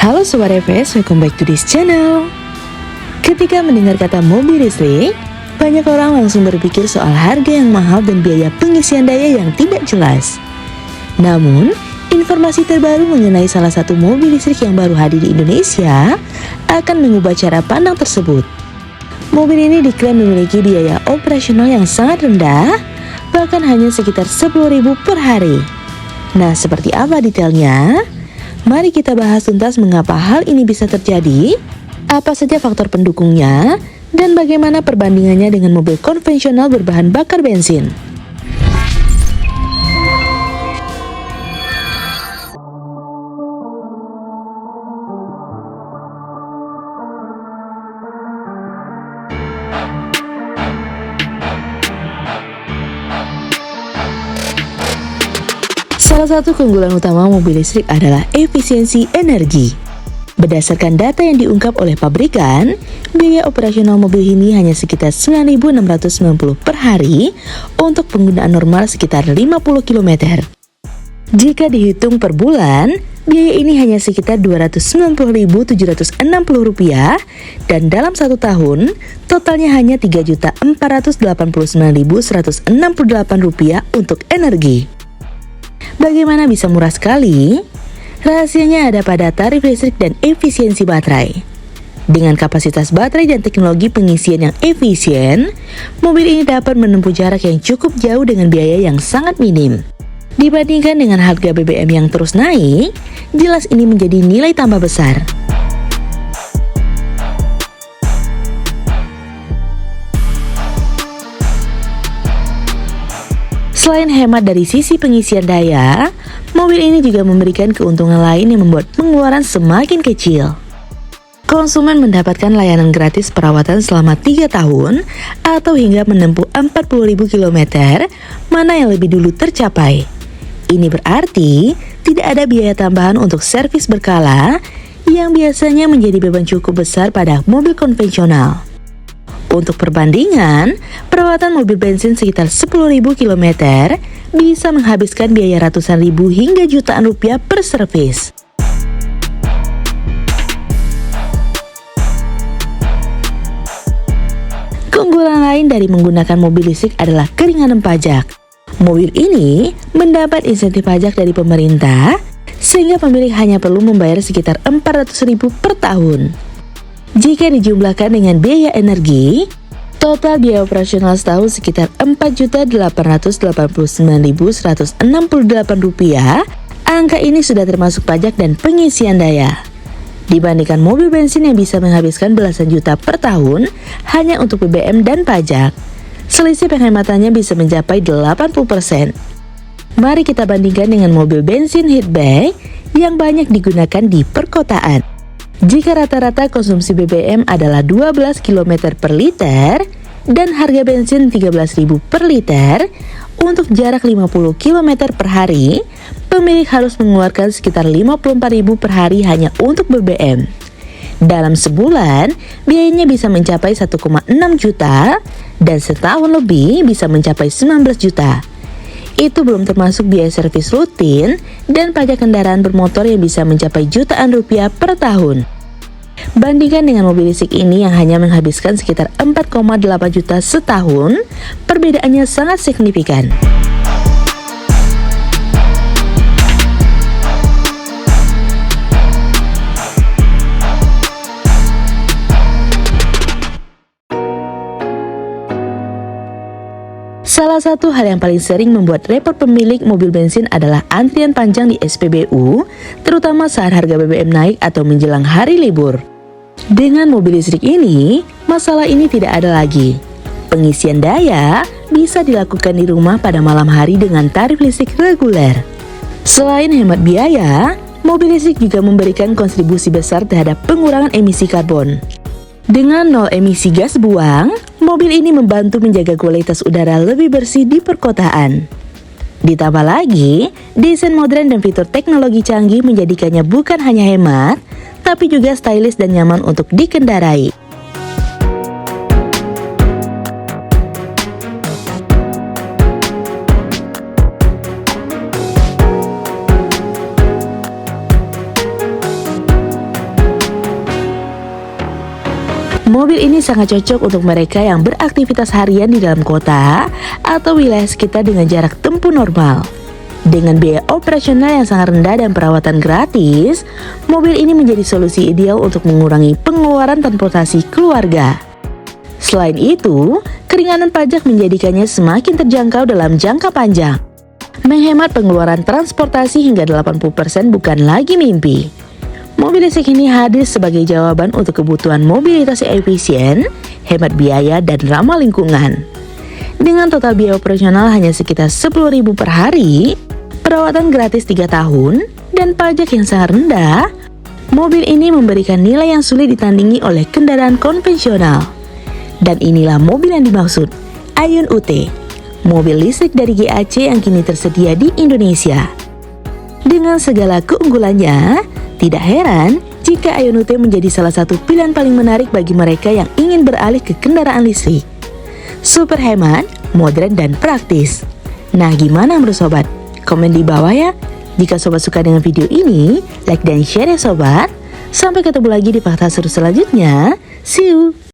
Halo Sobat EVS, welcome back to this channel. Ketika mendengar kata mobil listrik, banyak orang langsung berpikir soal harga yang mahal dan biaya pengisian daya yang tidak jelas. Namun, informasi terbaru mengenai salah satu mobil listrik yang baru hadir di Indonesia akan mengubah cara pandang tersebut. Mobil ini diklaim memiliki biaya operasional yang sangat rendah, bahkan hanya sekitar 10.000 per hari. Nah, seperti apa detailnya? Mari kita bahas tuntas mengapa hal ini bisa terjadi, apa saja faktor pendukungnya, dan bagaimana perbandingannya dengan mobil konvensional berbahan bakar bensin. Salah satu keunggulan utama mobil listrik adalah efisiensi energi. Berdasarkan data yang diungkap oleh pabrikan, biaya operasional mobil ini hanya sekitar 9.690 per hari untuk penggunaan normal sekitar 50 km. Jika dihitung per bulan, biaya ini hanya sekitar Rp290.760 dan dalam satu tahun, totalnya hanya Rp3.489.168 untuk energi. Bagaimana bisa murah sekali? Rahasianya ada pada tarif listrik dan efisiensi baterai. Dengan kapasitas baterai dan teknologi pengisian yang efisien, mobil ini dapat menempuh jarak yang cukup jauh dengan biaya yang sangat minim. Dibandingkan dengan harga BBM yang terus naik, jelas ini menjadi nilai tambah besar. Selain hemat dari sisi pengisian daya, mobil ini juga memberikan keuntungan lain yang membuat pengeluaran semakin kecil. Konsumen mendapatkan layanan gratis perawatan selama 3 tahun atau hingga menempuh 40.000 km, mana yang lebih dulu tercapai. Ini berarti tidak ada biaya tambahan untuk servis berkala yang biasanya menjadi beban cukup besar pada mobil konvensional. Untuk perbandingan, perawatan mobil bensin sekitar 10.000 km bisa menghabiskan biaya ratusan ribu hingga jutaan rupiah per servis. Keunggulan lain dari menggunakan mobil listrik adalah keringanan pajak. Mobil ini mendapat insentif pajak dari pemerintah, sehingga pemilik hanya perlu membayar sekitar 400.000 per tahun. Jika dijumlahkan dengan biaya energi, total biaya operasional setahun sekitar Rp4.889.168. Angka ini sudah termasuk pajak dan pengisian daya. Dibandingkan mobil bensin yang bisa menghabiskan belasan juta per tahun hanya untuk BBM dan pajak, selisih penghematannya bisa mencapai 80%. Mari kita bandingkan dengan mobil bensin hatchback yang banyak digunakan di perkotaan. Jika rata-rata konsumsi BBM adalah 12 km per liter dan harga bensin 13.000 per liter, untuk jarak 50 km per hari, pemilik harus mengeluarkan sekitar 54.000 per hari hanya untuk BBM. Dalam sebulan, biayanya bisa mencapai 1,6 juta dan setahun lebih bisa mencapai 19 juta. Itu belum termasuk biaya servis rutin dan pajak kendaraan bermotor yang bisa mencapai jutaan rupiah per tahun. Bandingkan dengan mobil listrik ini yang hanya menghabiskan sekitar 4,8 juta setahun, perbedaannya sangat signifikan. Salah satu hal yang paling sering membuat repot pemilik mobil bensin adalah antrian panjang di SPBU, terutama saat harga BBM naik atau menjelang hari libur. Dengan mobil listrik ini, masalah ini tidak ada lagi. Pengisian daya bisa dilakukan di rumah pada malam hari dengan tarif listrik reguler. Selain hemat biaya, mobil listrik juga memberikan kontribusi besar terhadap pengurangan emisi karbon. Dengan nol emisi gas buang, mobil ini membantu menjaga kualitas udara lebih bersih di perkotaan. Ditambah lagi, desain modern dan fitur teknologi canggih menjadikannya bukan hanya hemat, tapi juga stylish dan nyaman untuk dikendarai. Mobil ini sangat cocok untuk mereka yang beraktivitas harian di dalam kota atau wilayah sekitar dengan jarak tempuh normal. Dengan biaya operasional yang sangat rendah dan perawatan gratis, mobil ini menjadi solusi ideal untuk mengurangi pengeluaran transportasi keluarga. Selain itu, keringanan pajak menjadikannya semakin terjangkau dalam jangka panjang. Menghemat pengeluaran transportasi hingga 80% bukan lagi mimpi. Mobil listrik ini hadir sebagai jawaban untuk kebutuhan mobilitas yang efisien, hemat biaya, dan ramah lingkungan. Dengan total biaya operasional hanya sekitar 10.000 per hari, perawatan gratis 3 tahun, dan pajak yang sangat rendah, mobil ini memberikan nilai yang sulit ditandingi oleh kendaraan konvensional. Dan inilah mobil yang dimaksud, Aion UT, mobil listrik dari GAC yang kini tersedia di Indonesia. Dengan segala keunggulannya, tidak heran jika Aion UT menjadi salah satu pilihan paling menarik bagi mereka yang ingin beralih ke kendaraan listrik. Super hemat, modern, dan praktis. Nah, gimana menurut sobat? Komen di bawah ya. Jika sobat suka dengan video ini, like dan share ya sobat. Sampai ketemu lagi di fakta seru selanjutnya. See you!